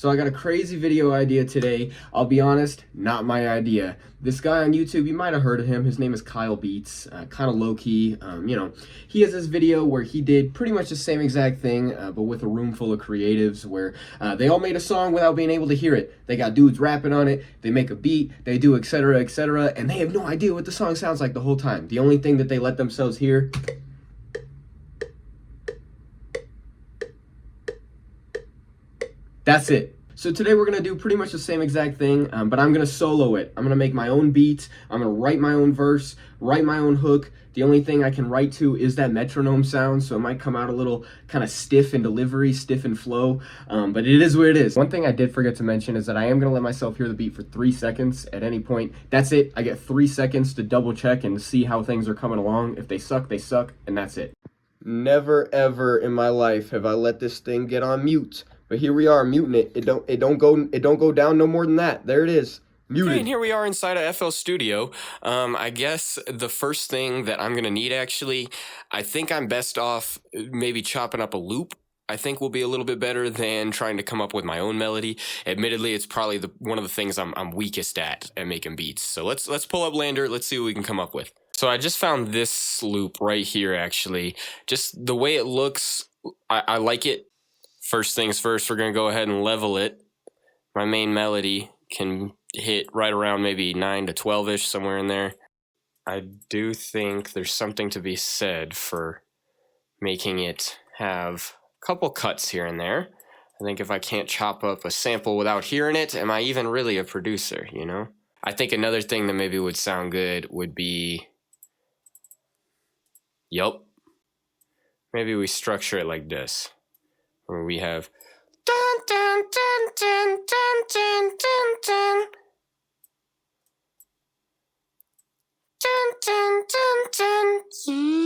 So I got a crazy video idea today. I'll be honest, not my idea. This guy on YouTube, you might have heard of him. His name is Kyle Beats, kind of low-key. He has this video where he did pretty much the same exact thing, but with a room full of creatives where they all made a song without being able to hear it. They got dudes rapping on it, they make a beat, they do etc, etc, and they have no idea what the song sounds like the whole time. The only thing that they let themselves hear, that's it. So today we're gonna do pretty much the same exact thing, but I'm gonna solo it. I'm gonna make my own beat. I'm gonna write my own verse, write my own hook. The only thing I can write to is that metronome sound, so it might come out a little kind of stiff in delivery, stiff in flow, but it is what it is. One thing I did forget to mention is that I am gonna let myself hear the beat for 3 seconds at any point. That's it. I get 3 seconds to double check and see how things are coming along. If they suck, and that's it. Never ever in my life have I let this thing get on mute. But here we are, muting it. It don't go down no more than that. There it is. Muted. Okay, and here we are inside of FL Studio. I guess the first thing that I'm gonna need, actually, I think I'm best off maybe chopping up a loop. I think will be a little bit better than trying to come up with my own melody. Admittedly, it's probably one of the things I'm weakest at making beats. So let's pull up Lander. Let's see what we can come up with. So I just found this loop right here, actually. Just the way it looks, I like it. First things first, we're going to go ahead and level it. My main melody can hit right around maybe 9 to 12-ish, somewhere in there. I do think there's something to be said for making it have a couple cuts here and there. I think if I can't chop up a sample without hearing it, am I even really a producer, you know? I think another thing that maybe would sound good would be... Yup. Maybe we structure it like this. Where we have dun dun dun dun dun dun dun dun dun dun dun.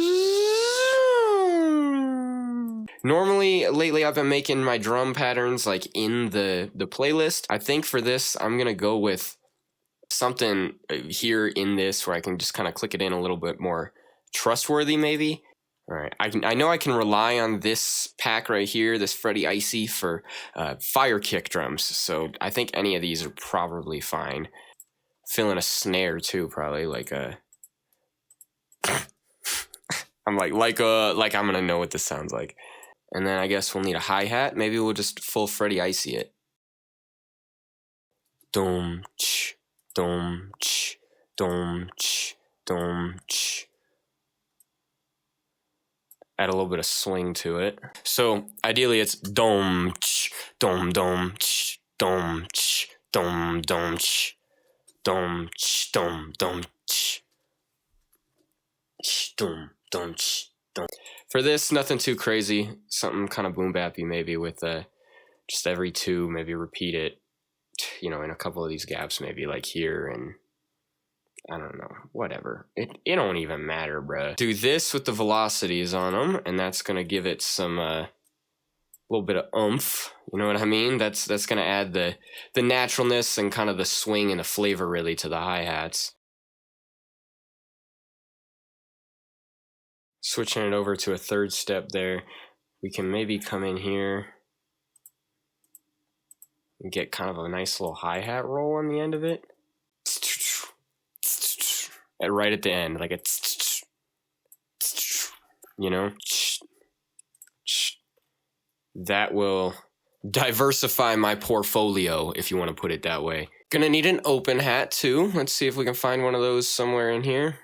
Normally, lately I've been making my drum patterns like in the playlist. I think for this I'm gonna go with something here in this where I can just kind of click it in a little bit more trustworthy, maybe. All right, I know I can rely on this pack right here, this Freddie Icy, for fire kick drums. So I think any of these are probably fine. Fill in a snare too, probably like a. I'm like I'm gonna know what this sounds like. And then I guess we'll need a hi-hat. Maybe we'll just full Freddie Icy it. Dum ch, dum ch, dum ch, dum ch. Add a little bit of swing to it. So ideally it's dom ch, dom dom ch, dom ch, dom dom ch, dom ch, dom dom ch, dom dom ch, dom. For this, nothing too crazy. Something kind of boom bappy maybe with just every two, maybe repeat it, you know, in a couple of these gaps, maybe like here and I don't know, whatever. It don't even matter, bruh. Do this with the velocities on them, and that's going to give it some little bit of oomph. You know what I mean? That's going to add the naturalness and kind of the swing and the flavor, really, to the hi-hats. Switching it over to a third step there, we can maybe come in here and get kind of a nice little hi-hat roll on the end of it. Right at the end, like it's, you know, that will diversify my portfolio, if you want to put it that way. Gonna need an open hat too. Let's see if we can find one of those somewhere in here.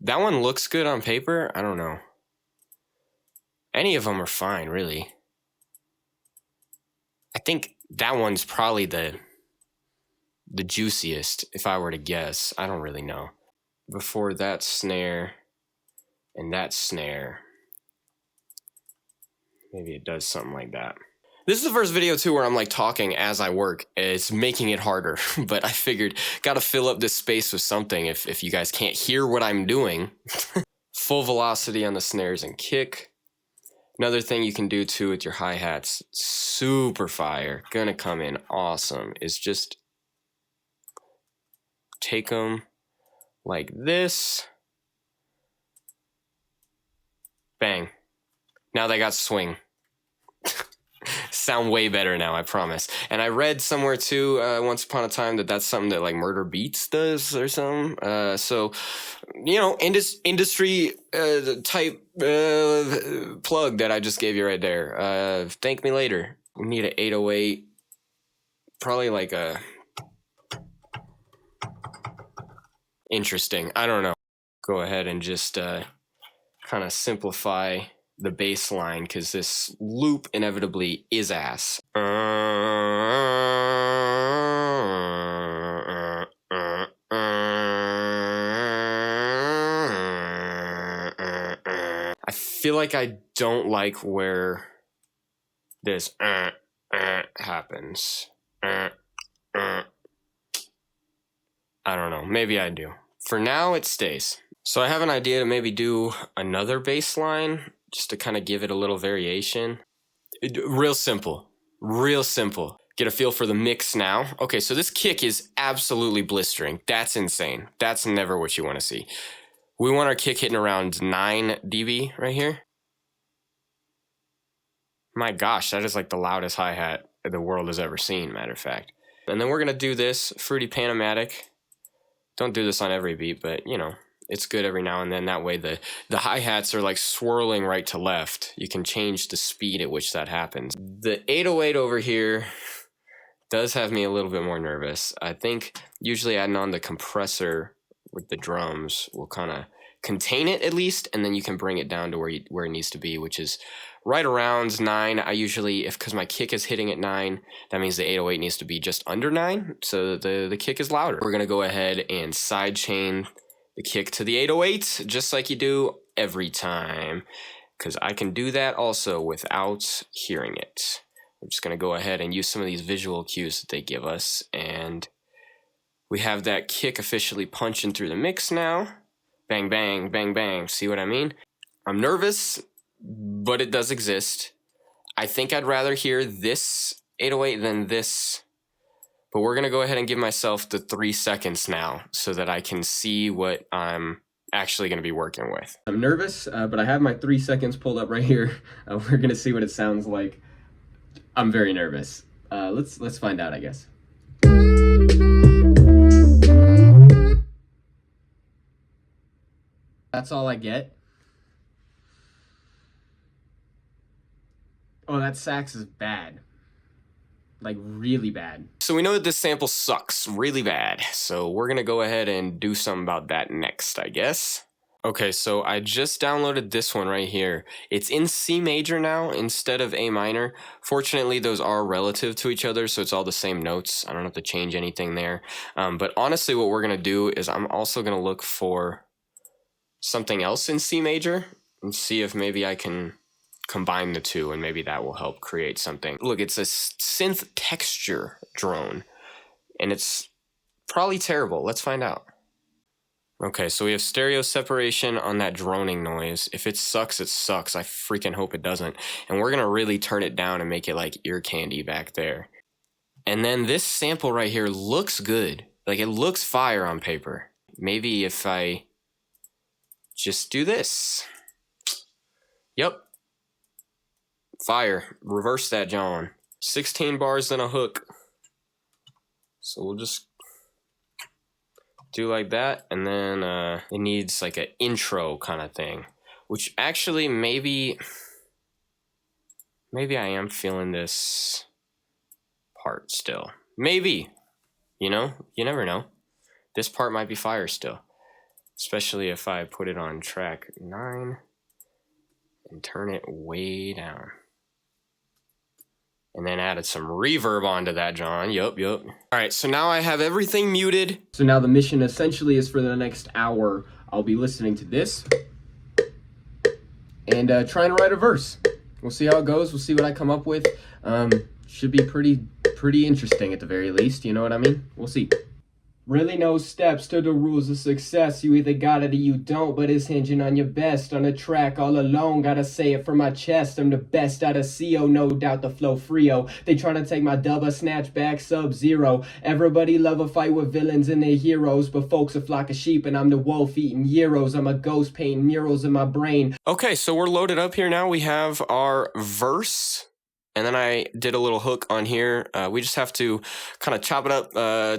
That one looks good on paper. I don't know. Any of them are fine, really. I think that one's probably the juiciest, if I were to guess. I don't really know. Before that snare and that snare, maybe it does something like that. This is the first video too where I'm like talking as I work. It's making it harder, but I figured gotta fill up this space with something if you guys can't hear what I'm doing. Full velocity on the snares and kick. Another thing you can do too with your hi-hats, super fire, gonna come in awesome, is just take them like this. Bang. Now they got swing. Sound way better now, I promise. And I read somewhere too, once upon a time, that that's something that like Murder Beats does or something. So, you know, industry type plug that I just gave you right there. Thank me later. We need an 808, probably like a interesting. I don't know. Go ahead and just kind of simplify the bass line, because this loop inevitably is ass. I feel like I don't like where this happens. I don't know. Maybe I do. For now, it stays. So I have an idea to maybe do another bass line, just to kind of give it a little variation. Real simple. Real simple. Get a feel for the mix now. Okay, so this kick is absolutely blistering. That's insane. That's never what you want to see. We want our kick hitting around 9 dB right here. My gosh, that is like the loudest hi-hat the world has ever seen, matter of fact. And then we're going to do this Fruity Panomatic. Don't do this on every beat, but, you know, it's good every now and then. That way the hi-hats are like swirling right to left. You can change the speed at which that happens. The 808 over here does have me a little bit more nervous. I think usually adding on the compressor with the drums will kind of contain it at least, and then you can bring it down to where it needs to be, which is right around 9. I usually, because my kick is hitting at 9, that means the 808 needs to be just under 9, so the kick is louder. We're going to go ahead and sidechain the kick to the 808, just like you do every time, because I can do that also without hearing it. I'm just going to go ahead and use some of these visual cues that they give us, and we have that kick officially punching through the mix now. Bang, bang, bang, bang. See what I mean? I'm nervous, but it does exist. I think I'd rather hear this 808 than this, but we're going to go ahead and give myself the 3 seconds now so that I can see what I'm actually going to be working with. I'm nervous, but I have my 3 seconds pulled up right here. We're going to see what it sounds like. I'm very nervous. Let's find out, I guess. That's all I get. Oh, that sax is bad. Like, really bad. So we know that this sample sucks really bad. So we're going to go ahead and do something about that next, I guess. Okay, so I just downloaded this one right here. It's in C major now instead of A minor. Fortunately, those are relative to each other, so it's all the same notes. I don't have to change anything there. But honestly, what we're going to do is I'm also going to look for something else in C major and see if maybe I can combine the two, and maybe that will help create something. Look, it's a synth texture drone, and it's probably terrible. Let's find out. Okay, so we have stereo separation on that droning noise. If it sucks, it sucks. I freaking hope it doesn't. And we're gonna really turn it down and make it like ear candy back there. And then this sample right here looks good. Like, it looks fire on paper. Maybe if I just do this. Yep. Fire. Reverse that, John. 16 bars, then a hook. So we'll just do like that, and then it needs like an intro kind of thing, which actually maybe I am feeling this part still. Maybe, you know, you never know. This part might be fire still, especially if I put it on track 9 and turn it way down. And then added some reverb onto that, John. Yup. All right, so now I have everything muted. So now the mission essentially is for the next hour, I'll be listening to this and trying to write a verse. We'll see how it goes. We'll see what I come up with. Should be pretty interesting at the very least. You know what I mean? We'll see. Really no steps to the rules of success. You either got it or you don't, but it's hinging on your best. On the track all alone, gotta say it from my chest. I'm the best out of CO, no doubt the flow Frio. They tryna take my double snatch back Sub-Zero. Everybody love a fight with villains and their heroes, but folks a flock of sheep and I'm the wolf eating gyros. I'm a ghost painting murals in my brain. Okay, so we're loaded up here now. We have our verse and then I did a little hook on here. We just have to kind of chop it up,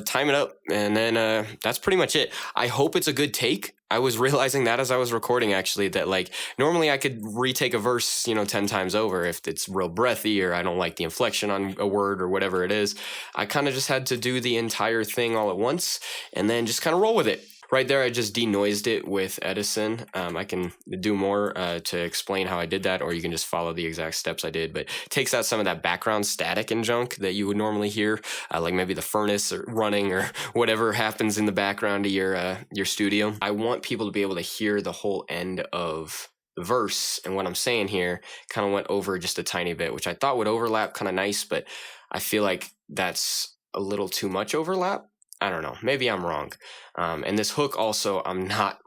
time it up, and then that's pretty much it. I hope it's a good take. I was realizing that as I was recording, actually, that like normally I could retake a verse, 10 times over if it's real breathy or I don't like the inflection on a word or whatever it is. I kind of just had to do the entire thing all at once and then just kind of roll with it. Right there, I just denoised it with Edison. I can do more to explain how I did that, or you can just follow the exact steps I did. But it takes out some of that background static and junk that you would normally hear, like maybe the furnace or running or whatever happens in the background of your studio. I want people to be able to hear the whole end of the verse, and what I'm saying here kind of went over just a tiny bit, which I thought would overlap kind of nice, but I feel like that's a little too much overlap. I don't know. Maybe I'm wrong. And this hook also, I'm not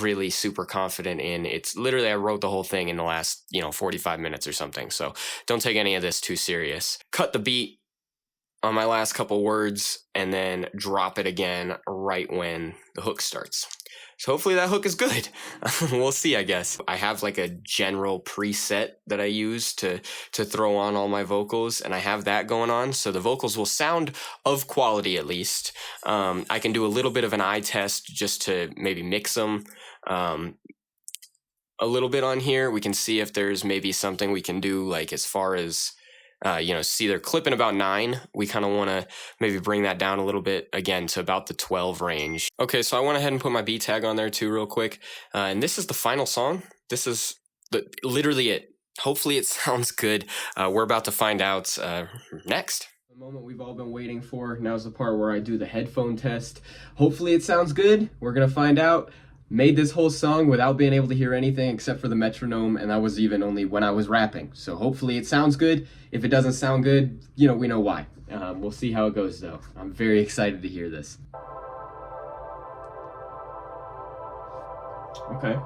really super confident in. It's literally, I wrote the whole thing in the last, 45 minutes or something. So don't take any of this too serious. Cut the beat on my last couple words and then drop it again right when the hook starts. So hopefully that hook is good. We'll see, I guess. I have like a general preset that I use to throw on all my vocals, and I have that going on. So the vocals will sound of quality at least. I can do a little bit of an eye test just to maybe mix them a little bit on here. We can see if there's maybe something we can do, like as far as see they're clipping about 9. We kind of want to maybe bring that down a little bit again to about the 12 range. Okay, so I went ahead and put my beat tag on there too real quick. And this is the final song. This is literally it. Hopefully it sounds good. We're about to find out next. The moment we've all been waiting for. Now's the part where I do the headphone test. Hopefully it sounds good. We're going to find out. Made this whole song without being able to hear anything except for the metronome, and that was even only when I was rapping. So hopefully it sounds good. If it doesn't sound good, we know why. We'll see how it goes though. I'm very excited to hear this. Okay.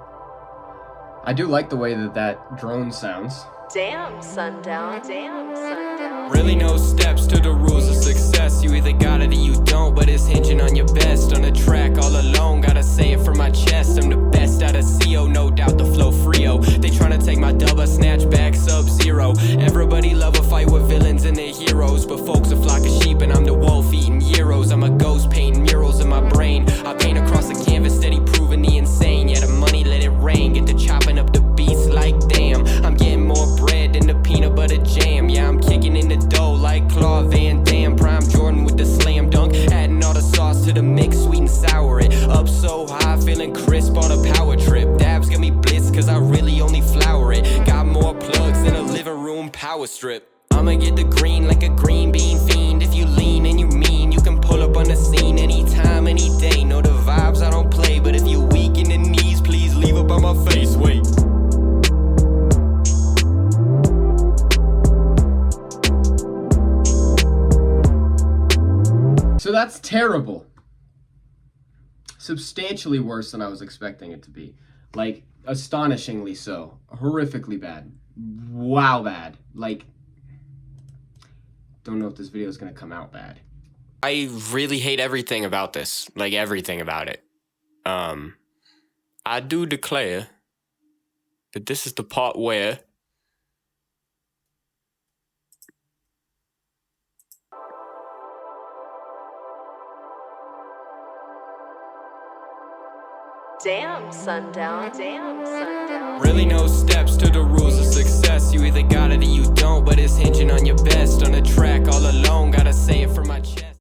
I do like the way that drone sounds. Damn, sundxwn. Damn, sundxwn. Really no steps to the rules of success. You either got it or you don't, but it's hinging on your best. On the track all alone, gotta say it from my chest. I'm the best out of CO, no doubt the flow Frio. They tryna take my dub, I snatch back Sub-Zero. Everybody love a fight with villains and their heroes, but folks a flock of sheep and I'm the wolf eating heroes. I'm a ghost painting murals in my brain. I paint across the canvas, steady proving the insane. Yeah, the money let it rain, get to chopping up the beats like damn. I'm getting more bread than the peanut butter jam. Yeah, I'm kicking in the dough like Claude Van Damme. Prime Jordan with the slam dunk, adding all the sauce to the mix, sweet and sour it. Up so high, feeling crisp on a power trip. Dabs got me blitzed cause I really only flower it. Got more plugs than a living room power strip. I'ma get the green like a green bean fiend. If you lean and you mean, you can pull up on the scene anytime, any day. Know the vibes, I don't play, but if you weak in the knees, please leave up on my face, wait. So that's terrible. Substantially worse than I was expecting it to be. Like, astonishingly so. Horrifically bad. Wow bad. Like, don't know if this video is going to come out bad. I really hate everything about this. Like, everything about it. I do declare that this is the part where Damn, sundxwn. Damn, sundxwn. really no steps to the rules of success. You either got it or you don't, but it's hinging on your best. On the track all alone, gotta say